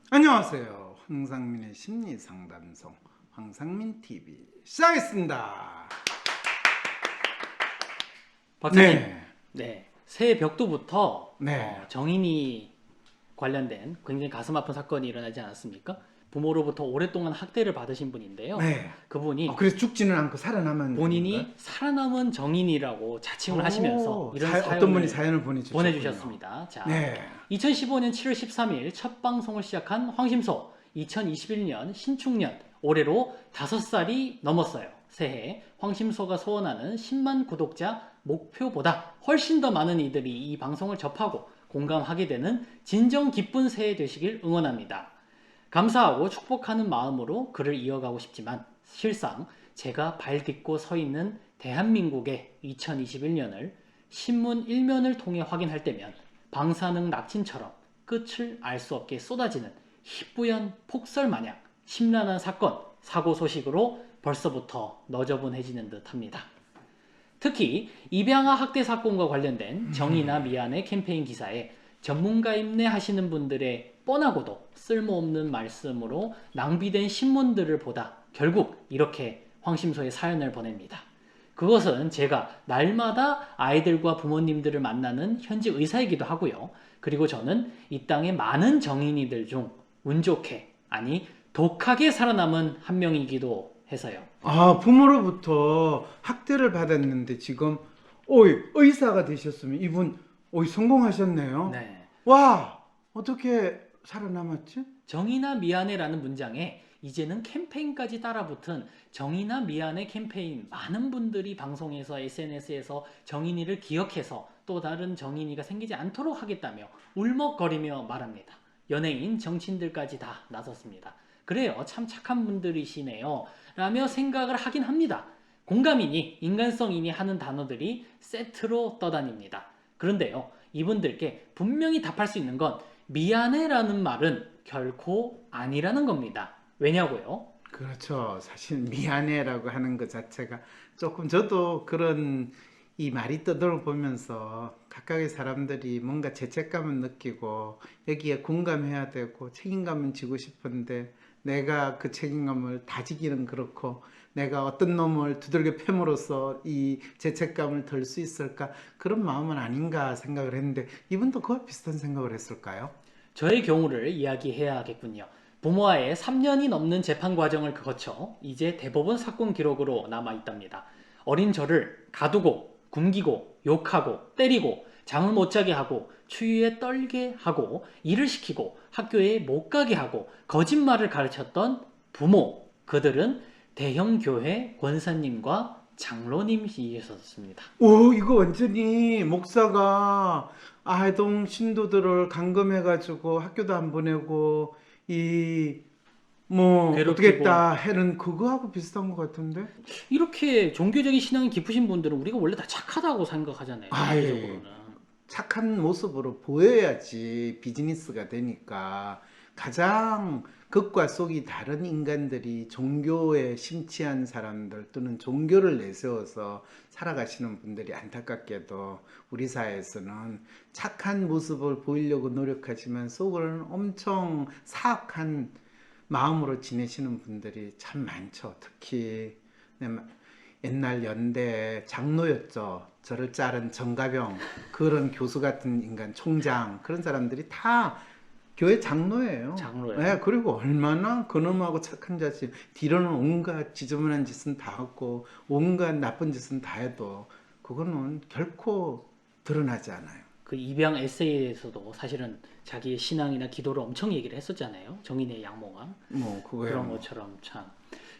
안녕하세요. 황상민의 심리상담소 황상민TV 시작했습니다. 박사님, 네, 네, 새해 벽두부터 네. 정인이 관련된 굉장히 가슴 아픈 사건이 일어나지 않았습니까? 부모로부터 오랫동안 학대를 받으신 분인데요. 네. 그분이 그래서 죽지는 않고 살아남은 분인가요? 본인이 살아남은 정인이라고 자칭을 하시면서 이런 어떤 분이 사연을 사연을 보내주셨습니다. 자, 네. 2015년 7월 13일 첫 방송을 시작한 황심소, 2021년 신축년, 올해로 5살이 넘었어요. 새해 황심소가 소원하는 10만 구독자 목표보다 훨씬 더 많은 이들이 이 방송을 접하고 공감하게 되는 진정 기쁜 새해 되시길 응원합니다. 감사하고 축복하는 마음으로 글을 이어가고 싶지만 실상 제가 발 딛고 서 있는 대한민국의 2021년을 신문 일면을 통해 확인할 때면 방사능 낙진처럼 끝을 알 수 없게 쏟아지는 희뿌연 폭설 마냥 심란한 사건, 사고 소식으로 벌써부터 너저분해지는 듯합니다. 특히 입양아 학대 사건과 관련된 정의나 미안의 캠페인 기사에 전문가임내 하시는 분들의 뻔하고도 쓸모없는 말씀으로 낭비된 신문들을 보다 결국 이렇게 황심소에 사연을 보냅니다. 그것은 제가 날마다 아이들과 부모님들을 만나는 현지 의사이기도 하고요. 그리고 저는 이 땅의 많은 정인이들 중 운 좋게, 아니 독하게 살아남은 한 명이기도 해서요. 부모로부터 학대를 받았는데 지금 의사가 되셨으면 이분 성공하셨네요. 네. 와, 어떻게 살아남았지? 정의나 미안해라는 문장에 이제는 캠페인까지 따라붙은 정의나 미안해 캠페인, 많은 분들이 방송에서 SNS에서 정인이를 기억해서 또 다른 정인이가 생기지 않도록 하겠다며 울먹거리며 말합니다. 연예인, 정치인들까지 다 나섰습니다. 그래요, 참 착한 분들이시네요 라며 생각을 하긴 합니다. 공감이니 인간성이니 하는 단어들이 세트로 떠다닙니다. 그런데요, 이분들께 분명히 답할 수 있는 건 미안해라는 말은 결코 아니라는 겁니다. 왜냐고요? 그렇죠. 사실 미안해라고 하는 것 자체가 조금 저도 그런 이 말이 떠돌아보면서 각각의 사람들이 뭔가 죄책감을 느끼고 여기에 공감해야 되고 책임감은 지고 싶은데 내가 그 책임감을 다지기는 그렇고 내가 어떤 놈을 두들겨 팹으로써 이 죄책감을 덜 수 있을까 그런 마음은 아닌가 생각을 했는데 이분도 그와 비슷한 생각을 했을까요? 저의 경우를 이야기해야겠군요. 부모와의 3년이 넘는 재판 과정을 거쳐 이제 대법원 사건 기록으로 남아있답니다. 어린 저를 가두고 굶기고 욕하고 때리고 잠을 못 자게 하고 추위에 떨게 하고 일을 시키고 학교에 못 가게 하고 거짓말을 가르쳤던 부모, 그들은 대형 교회 권사님과 장로님이셨습니다. 이거 완전히 목사가 아동 신도들을 감금해가지고 학교도 안 보내고 어떻게 괴롭히고, 했다 해는 그거하고 비슷한 것 같은데? 이렇게 종교적인 신앙이 깊으신 분들은 우리가 원래 다 착하다고 생각하잖아요. 아예 전체적으로는. 착한 모습으로 보여야지 비즈니스가 되니까 가장 극과 속이 다른 인간들이 종교에 심취한 사람들 또는 종교를 내세워서 살아가시는 분들이 안타깝게도 우리 사회에서는 착한 모습을 보이려고 노력하지만 속으로는 엄청 사악한 마음으로 지내시는 분들이 참 많죠. 특히 옛날 연대 장로였죠. 저를 자른 정가병 그런 교수 같은 인간 총장 그런 사람들이 다 교회 장로예요. 장로예요. 네, 그리고 얼마나 그놈하고 착한 자식 뒤로는 온갖 지저분한 짓은 다 하고 온갖 나쁜 짓은 다 해도 그거는 결코 드러나지 않아요. 그 입양 에세이에서도 사실은 자기의 신앙이나 기도를 엄청 얘기를 했었잖아요. 정인의 양모가. 그거야 그런 것처럼 참.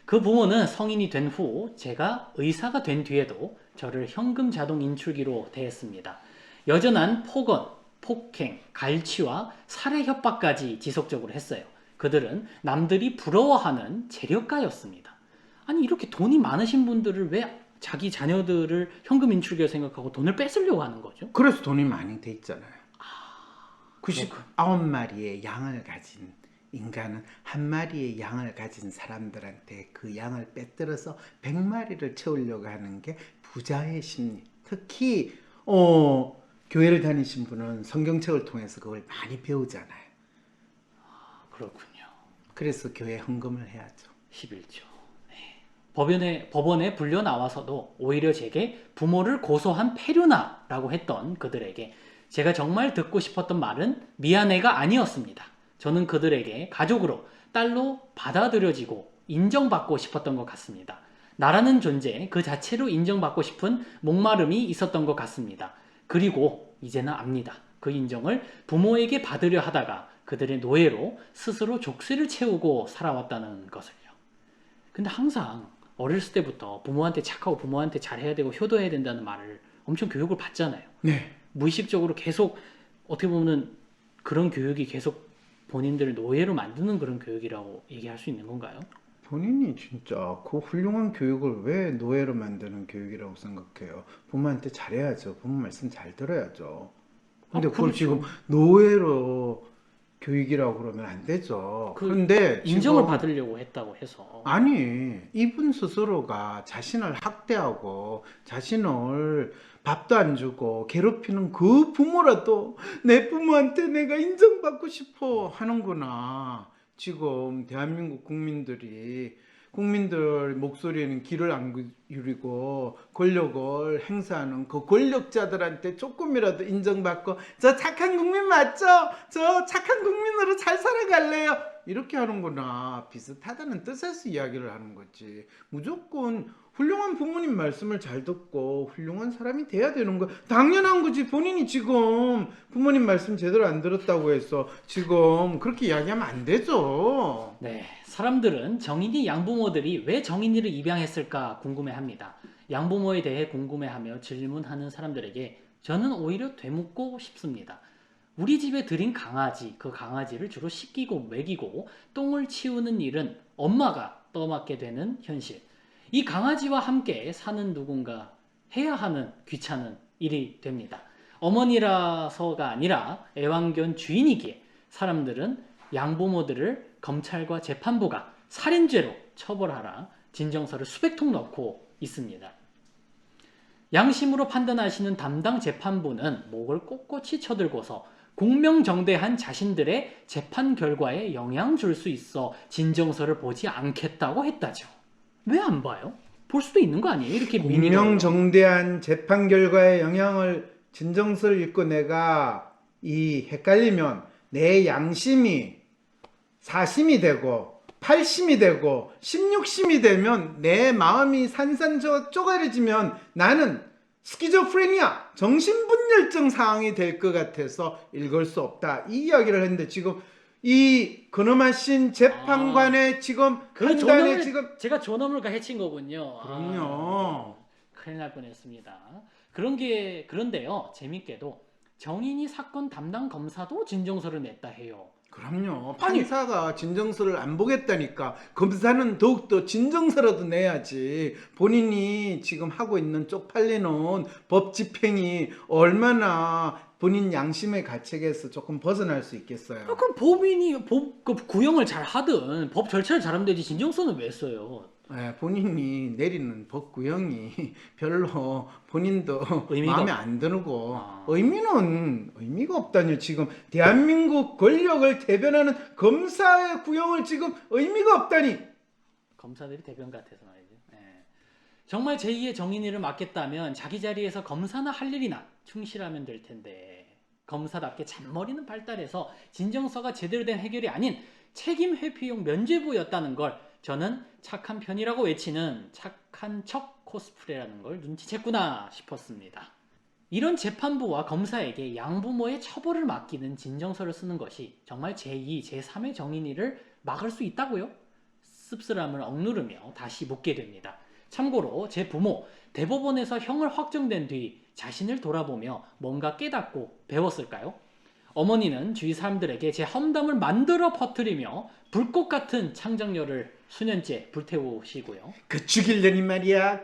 그 부모는 성인이 된 후 제가 의사가 된 뒤에도 저를 현금 자동 인출기로 대했습니다. 여전한 폭언, 폭행, 갈취와 살해 협박까지 지속적으로 했어요. 그들은 남들이 부러워하는 재력가였습니다. 아니 이렇게 돈이 많으신 분들을 왜 자기 자녀들을 현금 인출기로 생각하고 돈을 뺏으려고 하는 거죠? 그래서 돈이 많이 돼 있잖아요. 그렇군. 99마리의 양을 가진 인간은 한 마리의 양을 가진 사람들한테 그 양을 빼들어서 100마리를 채우려고 하는 게 부자의 심리. 특히 교회를 다니신 분은 성경책을 통해서 그걸 많이 배우잖아요. 그렇군요. 그래서 교회 헌금을 해야죠. 11조. 법원에 불려 나와서도 오히려 제게 부모를 고소한 폐류나라고 했던 그들에게 제가 정말 듣고 싶었던 말은 미안해가 아니었습니다. 저는 그들에게 가족으로, 딸로 받아들여지고 인정받고 싶었던 것 같습니다. 나라는 존재 그 자체로 인정받고 싶은 목마름이 있었던 것 같습니다. 그리고 이제는 압니다. 그 인정을 부모에게 받으려 하다가 그들의 노예로 스스로 족쇄를 채우고 살아왔다는 것을요. 근데 항상 어렸을 때부터 부모한테 착하고 부모한테 잘해야 되고 효도해야 된다는 말을 엄청 교육을 받잖아요. 네. 무의식적으로 계속 어떻게 보면 그런 교육이 계속 본인들을 노예로 만드는 그런 교육이라고 얘기할 수 있는 건가요? 본인이 진짜 그 훌륭한 교육을 왜 노예로 만드는 교육이라고 생각해요? 부모한테 잘해야죠. 부모 말씀 잘 들어야죠. 근데 그걸 그렇죠. 지금 노예로 교육이라고 그러면 안 되죠. 그 그런데 인정을 지금 받으려고 했다고 해서 아니, 이분 스스로가 자신을 학대하고 자신을 밥도 안 주고 괴롭히는 그 부모라도 내 부모한테 내가 인정받고 싶어 하는구나. 지금 대한민국 국민들 목소리에는 귀를 안 기울이고 권력을 행사하는 그 권력자들한테 조금이라도 인정받고 저 착한 국민 맞죠? 저 착한 국민으로 잘 살아갈래요. 이렇게 하는구나. 비슷하다는 뜻에서 이야기를 하는 거지. 무조건 훌륭한 부모님 말씀을 잘 듣고 훌륭한 사람이 돼야 되는 거 당연한 거지. 본인이 지금 부모님 말씀 제대로 안 들었다고 해서 지금 그렇게 이야기하면 안 되죠. 네, 사람들은 정인이 양부모들이 왜 정인이를 입양했을까 궁금해합니다. 양부모에 대해 궁금해하며 질문하는 사람들에게 저는 오히려 되묻고 싶습니다. 우리 집에 들인 강아지, 그 강아지를 주로 씻기고 먹이고 똥을 치우는 일은 엄마가 떠맡게 되는 현실. 이 강아지와 함께 사는 누군가 해야 하는 귀찮은 일이 됩니다. 어머니라서가 아니라 애완견 주인이기에 사람들은 양부모들을 검찰과 재판부가 살인죄로 처벌하라 진정서를 수백 통 넣고 있습니다. 양심으로 판단하시는 담당 재판부는 목을 꼿꼿이 쳐들고서 공명정대한 자신들의 재판 결과에 영향 줄 수 있어 진정서를 보지 않겠다고 했다죠. 왜 안 봐요? 볼 수도 있는 거 아니에요? 이렇게 공명정대한 재판 결과에 영향을 진정서를 읽고 내가 헷갈리면 내 양심이 4심이 되고 8심이 되고 16심이 되면 내 마음이 쪼가려지면 나는 스키조프레니아 정신분열증 상황이 될 것 같아서 읽을 수 없다. 이 이야기를 했는데 지금 이 근엄하신 재판관의 지금 판단에 지금 제가 존엄을가 해친 거군요. 그럼요. 큰일 날 뻔했습니다. 그런데요, 재밌게도 정인이 사건 담당 검사도 진정서를 냈다 해요. 그럼요. 판사가 진정서를 안 보겠다니까 검사는 더욱더 진정서라도 내야지. 본인이 지금 하고 있는 쪽팔리는 법 집행이 얼마나 본인 양심의 가책에서 조금 벗어날 수 있겠어요. 그럼 그 구형을 잘 하든 법 절차를 잘하면 되지 진정서는 왜 써요? 본인이 내리는 법 구형이 별로 본인도 마음에 안 들고 의미가 없다니요. 지금 대한민국 권력을 대변하는 검사의 구형을 지금 의미가 없다니. 검사들이 대변 같아서 말이죠. 정말 제2의 정인이를 맡겠다면 자기 자리에서 검사나 할 일이나 충실하면 될 텐데 검사답게 잔머리는 발달해서 진정서가 제대로 된 해결이 아닌 책임 회피용 면죄부였다는 걸 저는 착한 편이라고 외치는 착한 척 코스프레라는 걸 눈치챘구나 싶었습니다. 이런 재판부와 검사에게 양부모의 처벌을 맡기는 진정서를 쓰는 것이 정말 제2, 제3의 정인이를 막을 수 있다고요? 씁쓸함을 억누르며 다시 묻게 됩니다. 참고로 제 부모 대법원에서 형을 확정된 뒤 자신을 돌아보며 뭔가 깨닫고 배웠을까요? 어머니는 주위 사람들에게 제 험담을 만들어 퍼뜨리며 불꽃 같은 창작열을 수년째 불태우시고요. 그 죽이려니 말이야.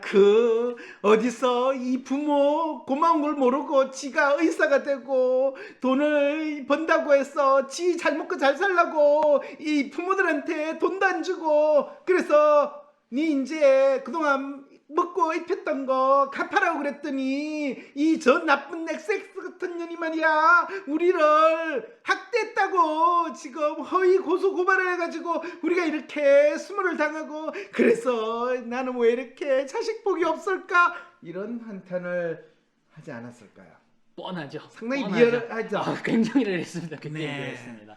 어디서 이 부모 고마운 걸 모르고 지가 의사가 되고 돈을 번다고 해서 지 잘 먹고 잘 살라고 이 부모들한테 돈도 안 주고 그래서 니 이제 그동안 먹고 입혔던 거 갚아라고 그랬더니 이 저 나쁜 넥섹스 같은 년이 말이야 우리를 학대했다고 지금 허위 고소 고발을 해가지고 우리가 이렇게 수모를 당하고 그래서 나는 왜 이렇게 자식복이 없을까 이런 한탄을 하지 않았을까요? 뻔하죠. 상당히 뻔하죠. 리얼하죠. 굉장히 리얼했습니다. 굉장히 네. 리얼했습니다.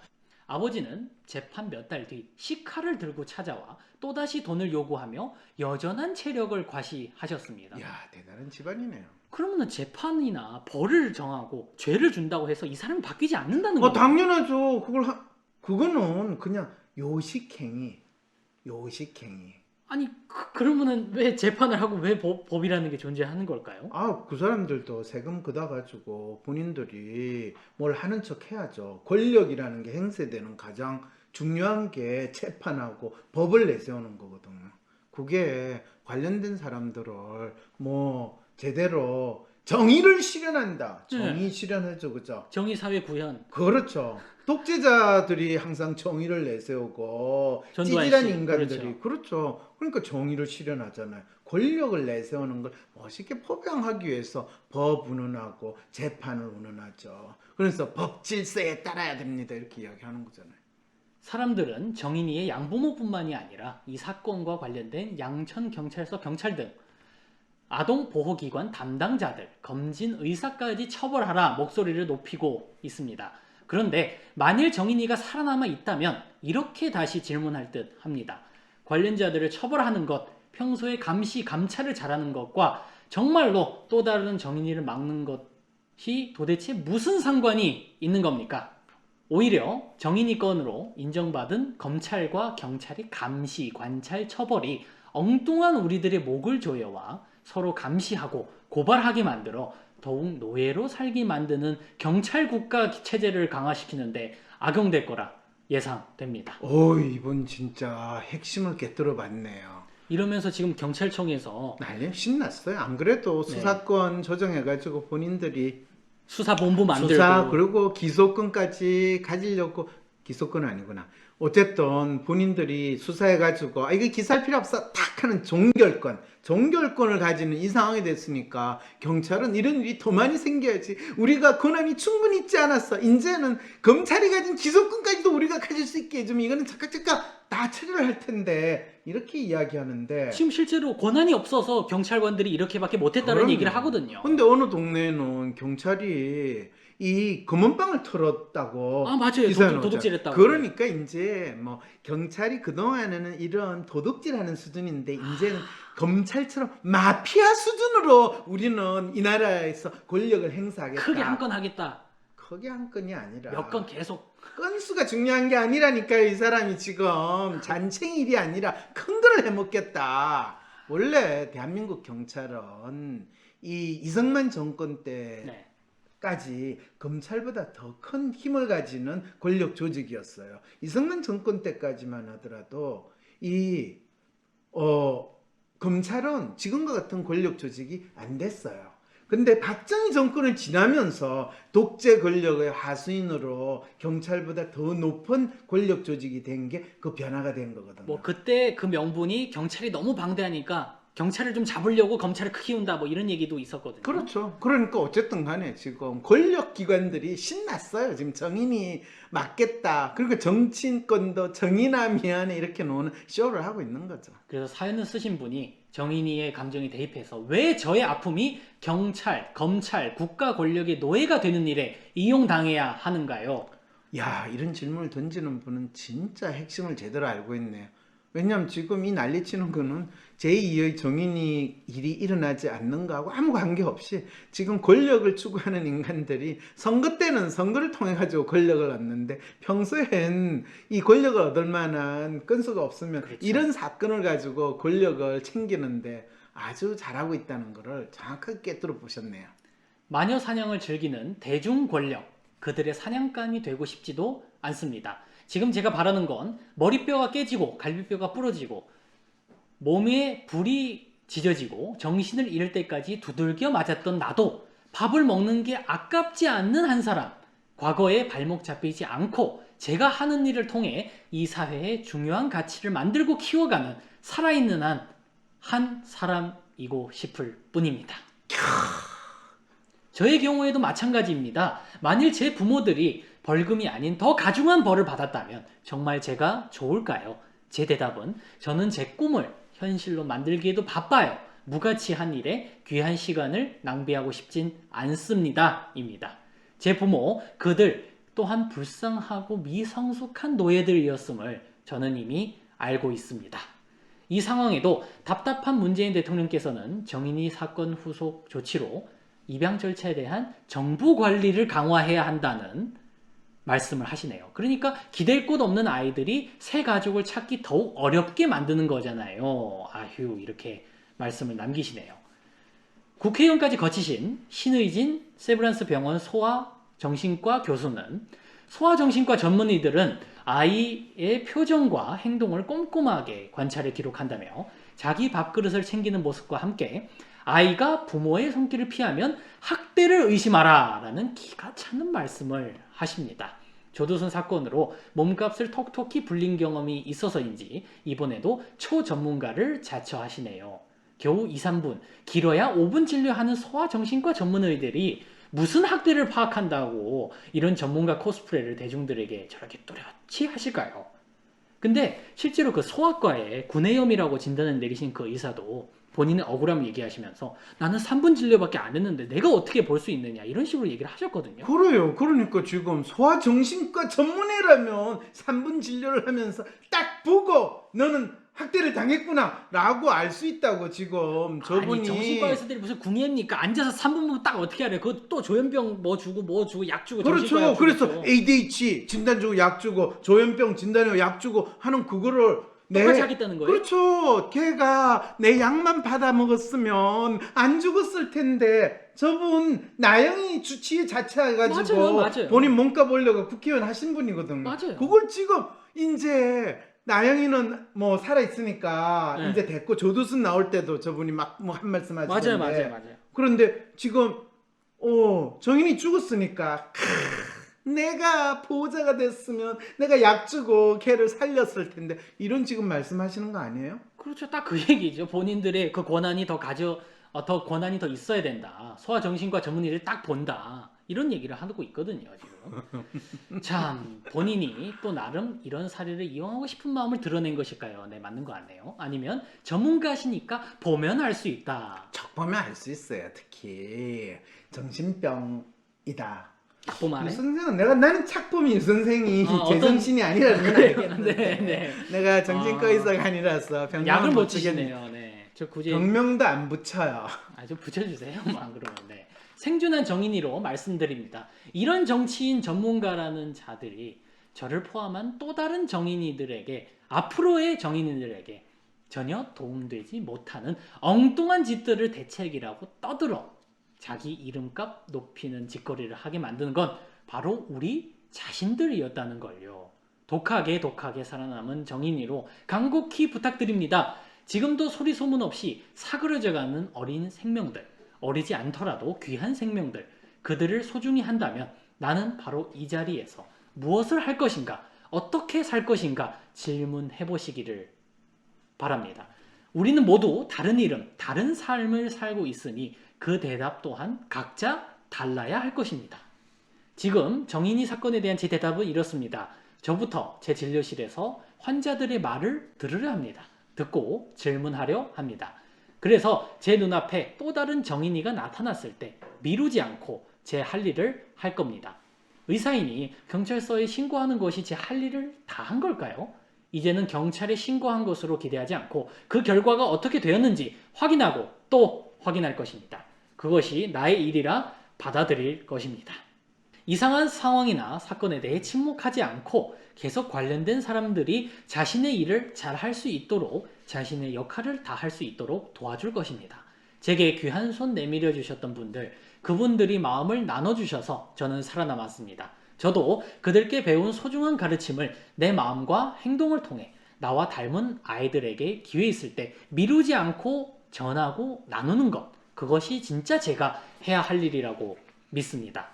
아버지는 재판 몇 달 뒤 시칼을 들고 찾아와 또다시 돈을 요구하며 여전한 체력을 과시하셨습니다. 이야 대단한 집안이네요. 그러면 재판이나 벌을 정하고 죄를 준다고 해서 이 사람이 바뀌지 않는다는 거예요. 당연하죠. 그거는 그냥 요식행위. 아니 그러면은 왜 재판을 하고 왜 법이라는 게 존재하는 걸까요? 그 사람들도 세금 걷어가지고 본인들이 뭘 하는 척 해야죠. 권력이라는 게 행세되는 가장 중요한 게 재판하고 법을 내세우는 거거든요. 그게 관련된 사람들을 뭐 제대로 정의를 실현한다. 정의 실현하죠, 그죠? 정의사회 구현. 그렇죠. 독재자들이 항상 정의를 내세우고 전두환 찌질한 씨, 인간들이 그렇죠. 그러니까 정의를 실현하잖아요. 권력을 내세우는 걸 멋있게 포장하기 위해서 법 운운하고 재판을 운운하죠. 그래서 법 질서에 따라야 됩니다. 이렇게 이야기하는 거잖아요. 사람들은 정인이의 양부모뿐만이 아니라 이 사건과 관련된 양천경찰서 경찰 등 아동보호기관 담당자들, 검진 의사까지 처벌하라 목소리를 높이고 있습니다. 그런데 만일 정인이가 살아남아 있다면 이렇게 다시 질문할 듯 합니다. 관련자들을 처벌하는 것, 평소에 감시, 감찰을 잘하는 것과 정말로 또 다른 정인이를 막는 것이 도대체 무슨 상관이 있는 겁니까? 오히려 정인이 건으로 인정받은 검찰과 경찰의 감시, 관찰, 처벌이 엉뚱한 우리들의 목을 조여와 서로 감시하고 고발하게 만들어 더욱 노예로 살게 만드는 경찰 국가 체제를 강화시키는데 악용될 거라 예상됩니다. 이번 진짜 핵심을 깨뜨려 봤네요. 이러면서 지금 경찰청에서 난리 신났어요. 안 그래도 수사권 조정해가지고 본인들이 수사본부 만들고 수사 그리고 기소권까지 가지려고 기소권은 아니구나. 어쨌든 본인들이 수사해가지고 이거 기사할 필요 없어 딱 하는 종결권을 가지는 이 상황이 됐으니까 경찰은 이런 일이 더 많이 생겨야지. 우리가 권한이 충분히 있지 않았어. 이제는 검찰이 가진 기소권까지도 우리가 가질 수 있게 해주면 이거는 즉각 다 처리를 할 텐데 이렇게 이야기하는데 지금 실제로 권한이 없어서 경찰관들이 이렇게밖에 못했다는 그럼요. 얘기를 하거든요. 근데 어느 동네에는 경찰이 이 검은빵을 털었다고 맞아요. 기사에 도둑질했다고. 그러니까 이제 뭐 경찰이 그동안에는 이런 도둑질하는 수준인데 이제는 검찰처럼 마피아 수준으로 우리는 이 나라에서 권력을 행사하겠다. 크게 한 건 하겠다. 크게 한 건이 아니라 몇 건 계속. 건수가 중요한 게 아니라니까요. 이 사람이 지금 잔챙일이 아니라 큰 거를 해먹겠다. 원래 대한민국 경찰은 이 이승만 정권 때까지 검찰보다 더 큰 힘을 가지는 권력 조직이었어요. 이승만 정권 때까지만 하더라도 검찰은 지금과 같은 권력 조직이 안 됐어요. 근데 박정희 정권을 지나면서 독재 권력의 하수인으로 경찰보다 더 높은 권력 조직이 된 게 그 변화가 된 거거든요. 뭐 그때 그 명분이 경찰이 너무 방대하니까 경찰을 좀 잡으려고 검찰을 크게 키운다 뭐 이런 얘기도 있었거든요. 그렇죠. 그러니까 어쨌든 간에 지금 권력기관들이 신났어요. 지금 정인이 맞겠다. 그리고 정치인권도 정의나 미안해 이렇게 노는 쇼를 하고 있는 거죠. 그래서 사연을 쓰신 분이 정인이의 감정에 대입해서 왜 저의 아픔이 경찰, 검찰, 국가 권력의 노예가 되는 일에 이용당해야 하는가요? 야, 이런 질문을 던지는 분은 진짜 핵심을 제대로 알고 있네요. 왜냐하면 지금 이 난리치는 거는 제2의 정인이 일이 일어나지 않는 거하고 아무 관계없이 지금 권력을 추구하는 인간들이 선거 때는 선거를 통해 가지고 권력을 얻는데 평소엔 이 권력을 얻을 만한 건수가 없으면 그렇죠. 이런 사건을 가지고 권력을 챙기는데 아주 잘하고 있다는 것을 정확하게 깨뜨려 보셨네요. 마녀 사냥을 즐기는 대중 권력, 그들의 사냥감이 되고 싶지도 않습니다. 지금 제가 바라는 건 머리뼈가 깨지고 갈비뼈가 부러지고 몸에 불이 지져지고 정신을 잃을 때까지 두들겨 맞았던 나도 밥을 먹는 게 아깝지 않는 한 사람, 과거에 발목 잡히지 않고 제가 하는 일을 통해 이 사회에 중요한 가치를 만들고 키워가는 살아있는 한 사람입니다. 이고 싶을 뿐입니다. 저의 경우에도 마찬가지입니다. 만일 제 부모들이 벌금이 아닌 더 가중한 벌을 받았다면 정말 제가 좋을까요? 제 대답은 저는 제 꿈을 현실로 만들기에도 바빠요. 무가치한 일에 귀한 시간을 낭비하고 싶진 않습니다. 입니다. 제 부모, 그들 또한 불쌍하고 미성숙한 노예들이었음을 저는 이미 알고 있습니다. 이 상황에도 답답한 문재인 대통령께서는 정인이 사건 후속 조치로 입양 절차에 대한 정부 관리를 강화해야 한다는 말씀을 하시네요. 그러니까 기댈 곳 없는 아이들이 새 가족을 찾기 더욱 어렵게 만드는 거잖아요. 아휴, 이렇게 말씀을 남기시네요. 국회의원까지 거치신 신의진 세브란스 병원 소아정신과 교수는 소아정신과 전문의들은 아이의 표정과 행동을 꼼꼼하게 관찰해 기록한다며 자기 밥그릇을 챙기는 모습과 함께 아이가 부모의 손길을 피하면 학대를 의심하라 라는 기가 차는 말씀을 하십니다. 조두순 사건으로 몸값을 톡톡히 불린 경험이 있어서인지 이번에도 초전문가를 자처하시네요. 겨우 2, 3분, 길어야 5분 진료하는 소아정신과 전문의들이 무슨 학대를 파악한다고 이런 전문가 코스프레를 대중들에게 저렇게 또렷이 하실까요? 근데 실제로 그 소아과에 구내염이라고 진단을 내리신 그 의사도 본인의 억울함 얘기하시면서 나는 3분 진료밖에 안 했는데 내가 어떻게 볼 수 있느냐 이런 식으로 얘기를 하셨거든요. 그래요. 그러니까 지금 소아정신과 전문의라면 3분 진료를 하면서 딱 보고 너는 학대를 당했구나 라고 알 수 있다고 지금 저분이. 아니 정신과 의사들이 무슨 궁예입니까? 앉아서 3분 보면 딱 어떻게 알아요? 그거 또 조현병 뭐 주고 약 주고 정신과 그렇죠. 약 그래서 주고. ADHD 진단 주고 약 주고 조현병 진단하고 약 주고 하는 그거를 똑같이 하겠다는 거예요? 그렇죠. 걔가 내 약만 받아 먹었으면 안 죽었을 텐데 저분 나영이 주치의 자체해가지고 맞아요. 본인 몸값 올려가 국회의원 하신 분이거든요. 맞아요. 그걸 지금 이제 나영이는 뭐 살아 있으니까 네. 이제 됐고 조두순 나올 때도 저분이 막 뭐 한 말씀 하시는데 맞아요. 그런데 지금 정인이 죽었으니까 내가 보호자가 됐으면 내가 약 주고 걔를 살렸을 텐데 이런 지금 말씀하시는 거 아니에요? 그렇죠. 딱 그 얘기죠. 본인들의 그 권한이 더 권한이 더 있어야 된다. 소아정신과 전문의를 딱 본다. 이런 얘기를 하고 있거든요, 지금. 참, 본인이 또 나름 이런 사례를 이용하고 싶은 마음을 드러낸 것일까요? 네, 맞는 거 같네요. 아니면 전문가시니까 보면 알 수 있다. 척 보면 알 수 있어요. 특히 정신병이다. 딱 보면 알아요? 선생은 나는 착 보면 유 선생이 어떤- 제정신이 아니라는 건 알겠는데 네. 내가 정신과 의사가 아니라서 병명 약을 못 치시네요. 네. 저 굳이 병명도 안 붙여요. 좀 붙여주세요. 안 그러면. 네. 생존한 정인이로 말씀드립니다. 이런 정치인 전문가라는 자들이 저를 포함한 또 다른 정인이들에게 앞으로의 정인이들에게 전혀 도움되지 못하는 엉뚱한 짓들을 대책이라고 떠들어 자기 이름값 높이는 짓거리를 하게 만드는 건 바로 우리 자신들이었다는 걸요. 독하게 살아남은 정인이로 간곡히 부탁드립니다. 지금도 소리 소문 없이 사그러져가는 어린 생명들, 어리지 않더라도 귀한 생명들, 그들을 소중히 한다면 나는 바로 이 자리에서 무엇을 할 것인가, 어떻게 살 것인가 질문해 보시기를 바랍니다. 우리는 모두 다른 이름, 다른 삶을 살고 있으니 그 대답 또한 각자 달라야 할 것입니다. 지금 정인이 사건에 대한 제 대답은 이렇습니다. 저부터 제 진료실에서 환자들의 말을 들으려 합니다. 듣고 질문하려 합니다. 그래서 제 눈앞에 또 다른 정인이가 나타났을 때 미루지 않고 제 할 일을 할 겁니다. 의사인이 경찰서에 신고하는 것이 제 할 일을 다 한 걸까요? 이제는 경찰에 신고한 것으로 기대하지 않고 그 결과가 어떻게 되었는지 확인하고 또 확인할 것입니다. 그것이 나의 일이라 받아들일 것입니다. 이상한 상황이나 사건에 대해 침묵하지 않고 계속 관련된 사람들이 자신의 일을 잘 할 수 있도록 자신의 역할을 다 할 수 있도록 도와줄 것입니다. 제게 귀한 손 내밀어 주셨던 분들, 그분들이 마음을 나눠주셔서 저는 살아남았습니다. 저도 그들께 배운 소중한 가르침을 내 마음과 행동을 통해 나와 닮은 아이들에게 기회 있을 때 미루지 않고 전하고 나누는 것, 그것이 진짜 제가 해야 할 일이라고 믿습니다.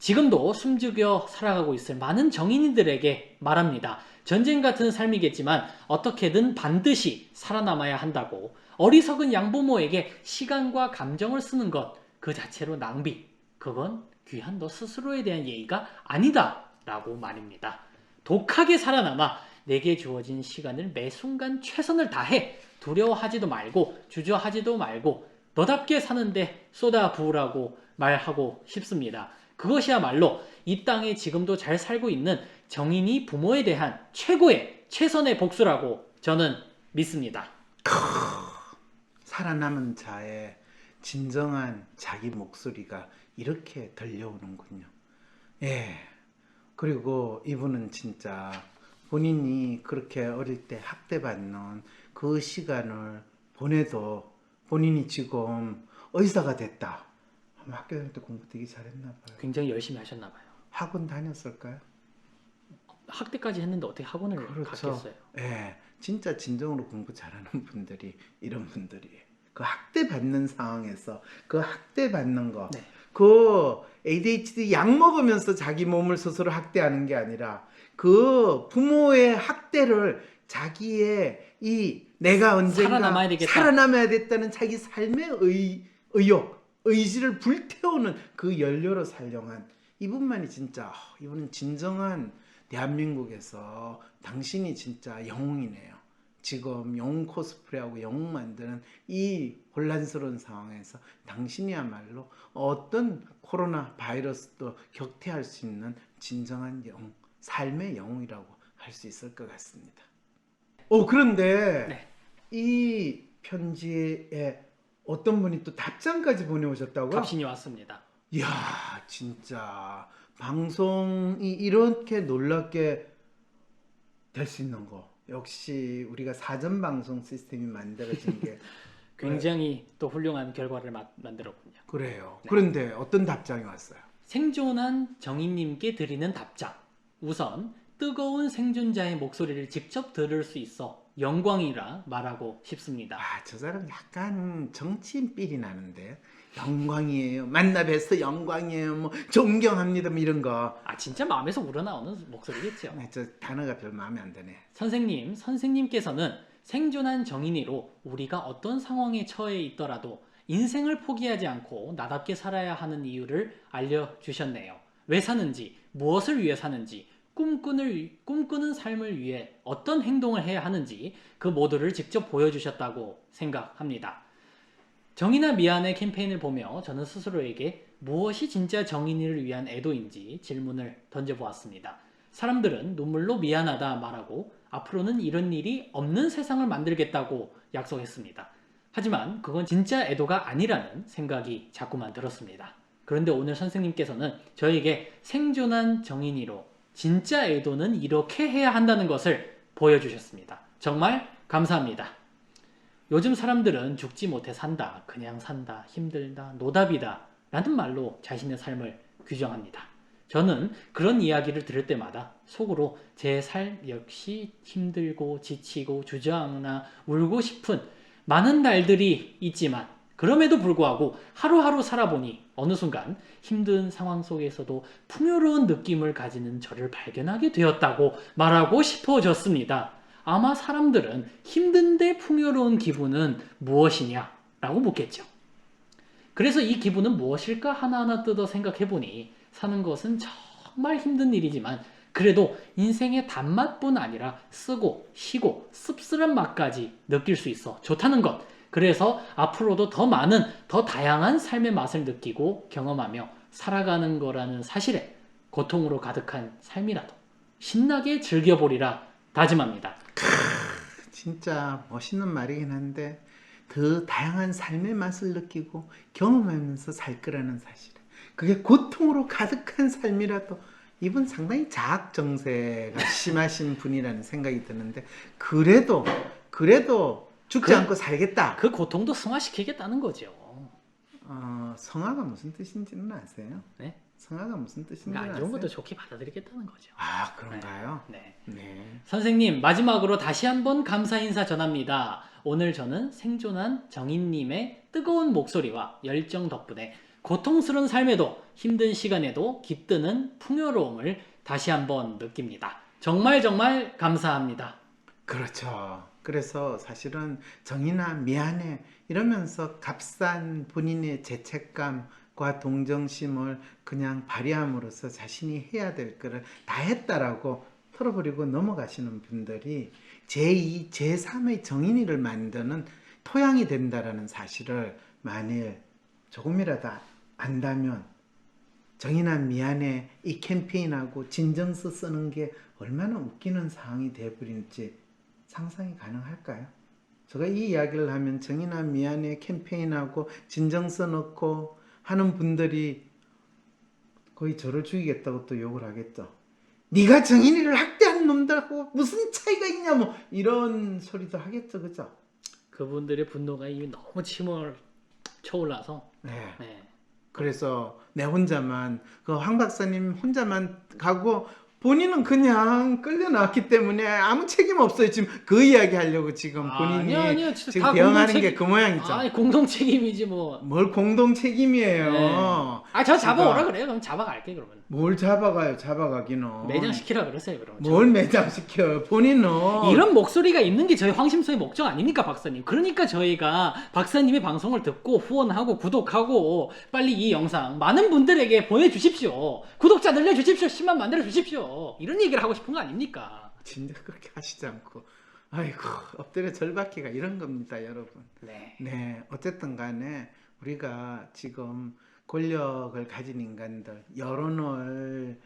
지금도 숨죽여 살아가고 있을 많은 정인이들에게 말합니다. 전쟁 같은 삶이겠지만 어떻게든 반드시 살아남아야 한다고. 어리석은 양부모에게 시간과 감정을 쓰는 것 그 자체로 낭비. 그건 귀한 너 스스로에 대한 예의가 아니다 라고 말입니다. 독하게 살아남아 내게 주어진 시간을 매 순간 최선을 다해. 두려워하지도 말고 주저하지도 말고 너답게 사는데 쏟아부으라고 말하고 싶습니다. 그것이야말로 이 땅에 지금도 잘 살고 있는 정인이 부모에 대한 최고의 최선의 복수라고 저는 믿습니다. 살아남은 자의 진정한 자기 목소리가 이렇게 들려오는군요. 예. 그리고 이분은 진짜 본인이 그렇게 어릴 때 학대받는 그 시간을 보내도 본인이 지금 의사가 됐다. 아마 학교 다닐 때 공부 되게 잘했나 봐요. 굉장히 열심히 하셨나 봐요. 학원 다녔을까요? 학대까지 했는데 어떻게 학원을 그렇죠. 갔겠어요? 예. 진짜 진정으로 공부 잘하는 분들이 이런 분들이에요. 그 학대받는 상황에서 그 학대받는 거, 네. 그 ADHD 약 먹으면서 자기 몸을 스스로 학대하는 게 아니라 그 부모의 학대를 자기의 이 내가 언젠가 살아남아야 되겠다. 살아남아야 됐다는 자기 삶의 의욕, 의지를 불태우는 그 연료로 사용한 이분만이 진짜 이분은 진정한 대한민국에서 당신이 진짜 영웅이네요. 지금 영웅 코스프레하고 영웅 만드는 이 혼란스러운 상황에서 당신이야말로 어떤 코로나 바이러스도 격퇴할 수 있는 진정한 영웅, 삶의 영웅이라고 할 수 있을 것 같습니다. 그런데 네. 이 편지에 어떤 분이 또 답장까지 보내오셨다고요? 답신이 왔습니다. 이야, 진짜 방송이 이렇게 놀랍게 될 수 있는 거 역시 우리가 사전 방송 시스템이 만들어진 게 굉장히 또 훌륭한 결과를 만들었군요. 그래요. 네. 그런데 어떤 답장이 왔어요? 생존한 정인님께 드리는 답장. 우선 뜨거운 생존자의 목소리를 직접 들을 수 있어 영광이라 말하고 싶습니다. 저 사람 약간 정치인 삘이 나는데 영광이에요. 만나 뵈서 영광이에요. 뭐 존경합니다. 뭐 이런 거. 진짜 마음에서 우러나오는 목소리겠죠. 저 단어가 별 마음에 안 드네. 선생님께서는 생존한 정인이로 우리가 어떤 상황에 처해 있더라도 인생을 포기하지 않고 나답게 살아야 하는 이유를 알려주셨네요. 왜 사는지, 무엇을 위해 사는지, 꿈꾸는 삶을 위해 어떤 행동을 해야 하는지 그 모두를 직접 보여주셨다고 생각합니다. 정의나 미안해 캠페인을 보며 저는 스스로에게 무엇이 진짜 정인이를 위한 애도인지 질문을 던져보았습니다. 사람들은 눈물로 미안하다 말하고 앞으로는 이런 일이 없는 세상을 만들겠다고 약속했습니다. 하지만 그건 진짜 애도가 아니라는 생각이 자꾸만 들었습니다. 그런데 오늘 선생님께서는 저에게 생존한 정인이로 진짜 애도는 이렇게 해야 한다는 것을 보여주셨습니다. 정말 감사합니다. 요즘 사람들은 죽지 못해 산다, 그냥 산다, 힘들다, 노답이다 라는 말로 자신의 삶을 규정합니다. 저는 그런 이야기를 들을 때마다 속으로 제 삶 역시 힘들고 지치고 주저앉아 울고 싶은 많은 날들이 있지만 그럼에도 불구하고 하루하루 살아보니 어느 순간 힘든 상황 속에서도 풍요로운 느낌을 가지는 저를 발견하게 되었다고 말하고 싶어졌습니다. 아마 사람들은 힘든데 풍요로운 기분은 무엇이냐? 라고 묻겠죠. 그래서 이 기분은 무엇일까 하나하나 뜯어 생각해보니 사는 것은 정말 힘든 일이지만 그래도 인생의 단맛뿐 아니라 쓰고 쉬고 씁쓸한 맛까지 느낄 수 있어 좋다는 것. 그래서 앞으로도 더 많은 더 다양한 삶의 맛을 느끼고 경험하며 살아가는 거라는 사실에 고통으로 가득한 삶이라도 신나게 즐겨보리라 다짐합니다. 진짜 멋있는 말이긴 한데 더 다양한 삶의 맛을 느끼고 경험하면서 살 거라는 사실. 그게 고통으로 가득한 삶이라도 이분 상당히 자학 정세가 심하신 분이라는 생각이 드는데 그래도 죽지 않고 살겠다. 그 고통도 승화시키겠다는 거죠. 성화가 무슨 뜻인지는 아세요? 네? 성화가 무슨 뜻인지는 안 아세요? 좋은 것도 좋게 받아들이겠다는 거죠. 그런가요? 네. 네. 선생님, 마지막으로 다시 한번 감사 인사 전합니다. 오늘 저는 생존한 정인님의 뜨거운 목소리와 열정 덕분에 고통스러운 삶에도 힘든 시간에도 깃드는 풍요로움을 다시 한번 느낍니다. 정말 정말 감사합니다. 그렇죠. 그래서 사실은 정인아 미안해 이러면서 값싼 본인의 죄책감과 동정심을 그냥 발휘함으로써 자신이 해야 될 거를 다 했다라고 털어버리고 넘어가시는 분들이 제2, 제3의 정인이를 만드는 토양이 된다라는 사실을 만일 조금이라도 안다면 정인아 미안해 이 캠페인하고 진정서 쓰는 게 얼마나 웃기는 상황이 되어버릴지 상상이 가능할까요? 제가 이 이야기를 하면 정인아 미안해 캠페인하고 진정서 넣고 하는 분들이 거의 저를 죽이겠다고 또 욕을 하겠죠. 네가 정인이를 학대한 놈들하고 무슨 차이가 있냐 뭐 이런 소리도 하겠죠. 그죠? 그분들의 분노가 이미 너무 치몰 쳐올라서 네. 네. 그래서 내 혼자만 그 황 박사님 혼자만 가고 본인은 그냥 끌려 나왔기 때문에 아무 책임 없어요. 지금 그 이야기 하려고 지금 본인이 아니요. 진짜 지금 다 대응하는 공동 게 그 모양이죠. 아니 공동 책임이지 뭐. 뭘 공동 책임이에요. 네. 저 잡아오라 제가 그래요. 그럼 잡아갈게 그러면. 뭘 잡아가요. 잡아가기는. 매장시키라 그러세요 그러면. 뭘 매장시켜요. 본인은 이런 목소리가 있는 게 저희 황심소의 목적 아닙니까 박사님? 그러니까 저희가 박사님의 방송을 듣고 후원하고 구독하고 빨리 이 영상 많은 분들에게 보내주십시오. 구독자 늘려주십시오. 10만 만들어주십시오. 이런 얘기를 하고 싶은 거 아닙니까? 진짜 그렇게 하시지 않고 아이고 엎드려 절받기가 이런 겁니다. 여러분. 네. 네, 어쨌든 간에 우리가 지금 권력을 가진 인간들, 여론을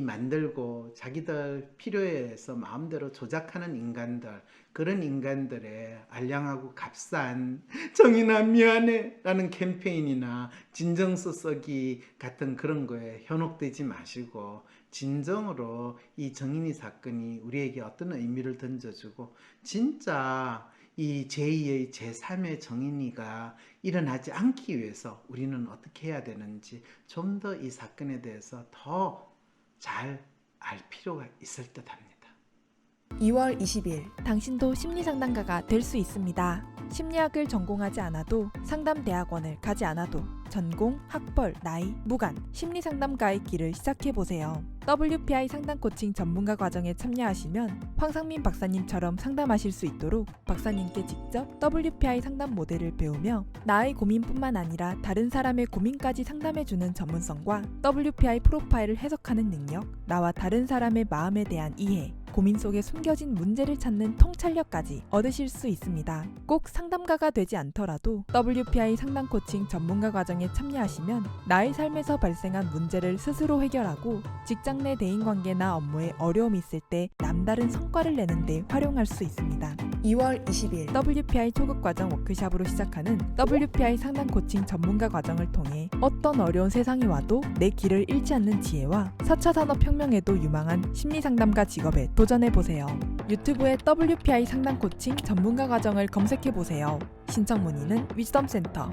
만들고 자기들 필요에 의해서 마음대로 조작하는 인간들, 그런 인간들의 알량하고 값싼 정인아 미안해 라는 캠페인이나 진정서 써기 같은 그런 거에 현혹되지 마시고 진정으로 이 정인이 사건이 우리에게 어떤 의미를 던져주고 진짜 이 제2의 제3의 정인이가 일어나지 않기 위해서 우리는 어떻게 해야 되는지 좀 더 이 사건에 대해서 더 잘 알 필요가 있을 듯 합니다. 2월 20일 당신도 심리상담가가 될 수 있습니다. 심리학을 전공하지 않아도 상담대학원을 가지 않아도 전공, 학벌, 나이, 무관 심리상담가의 길을 시작해보세요. WPI 상담 코칭 전문가 과정에 참여하시면 황상민 박사님처럼 상담하실 수 있도록 박사님께 직접 WPI 상담 모델을 배우며 나의 고민뿐만 아니라 다른 사람의 고민까지 상담해주는 전문성과 WPI 프로파일을 해석하는 능력, 나와 다른 사람의 마음에 대한 이해, 고민 속에 숨겨진 문제를 찾는 통찰력까지 얻으실 수 있습니다. 꼭 상담가가 되지 않더라도 WPI 상담 코칭 전문가 과정에 참여하시면 나의 삶에서 발생한 문제를 스스로 해결하고 직장 내 대인관계나 업무에 어려움이 있을 때 남다른 성과를 내는 데 활용할 수 있습니다. 2월 20일 WPI 초급 과정 워크숍으로 시작하는 WPI 상담 코칭 전문가 과정을 통해 어떤 어려운 세상이 와도 내 길을 잃지 않는 지혜와 4차 산업혁명에도 유망한 심리상담가 직업에 도전해보세요. 유튜브에 WPI 상담 코칭 전문가 과정을 검색해보세요. 신청 문의는 위즈덤센터.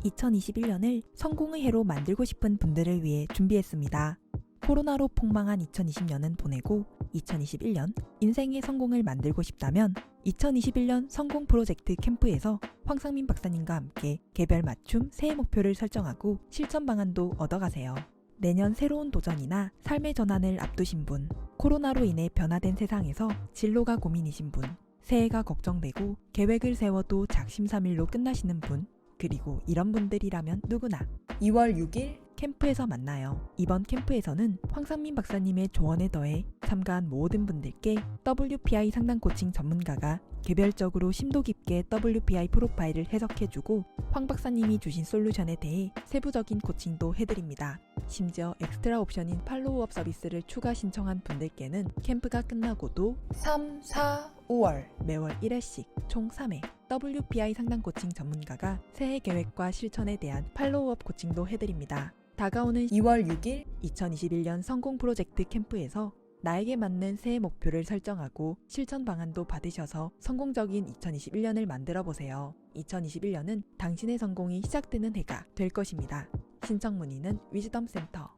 2021년을 성공의 해로 만들고 싶은 분들을 위해 준비했습니다. 코로나로 폭망한 2020년은 보내고 2021년 인생의 성공을 만들고 싶다면 2021년 성공 프로젝트 캠프에서 황상민 박사님과 함께 개별 맞춤 새해 목표를 설정하고 실천 방안도 얻어가세요. 내년 새로운 도전이나 삶의 전환을 앞두신 분, 코로나로 인해 변화된 세상에서 진로가 고민이신 분, 새해가 걱정되고 계획을 세워도 작심삼일로 끝나시는 분, 그리고 이런 분들이라면 누구나 2월 6일 캠프에서 만나요. 이번 캠프에서는 황상민 박사님의 조언에 더해 참가한 모든 분들께 WPI 상담 코칭 전문가가 개별적으로 심도 깊게 WPI 프로파일을 해석해주고 황 박사님이 주신 솔루션에 대해 세부적인 코칭도 해드립니다. 심지어 엑스트라 옵션인 팔로우업 서비스를 추가 신청한 분들께는 캠프가 끝나고도 3, 4, 5월 매월 1회씩 총 3회 WPI 상담 코칭 전문가가 새해 계획과 실천에 대한 팔로우업 코칭도 해드립니다. 다가오는 2월 6일 2021년 성공 프로젝트 캠프에서 나에게 맞는 새해 목표를 설정하고 실천 방안도 받으셔서 성공적인 2021년을 만들어 보세요. 2021년은 당신의 성공이 시작되는 해가 될 것입니다. 신청 문의는 위즈덤센터.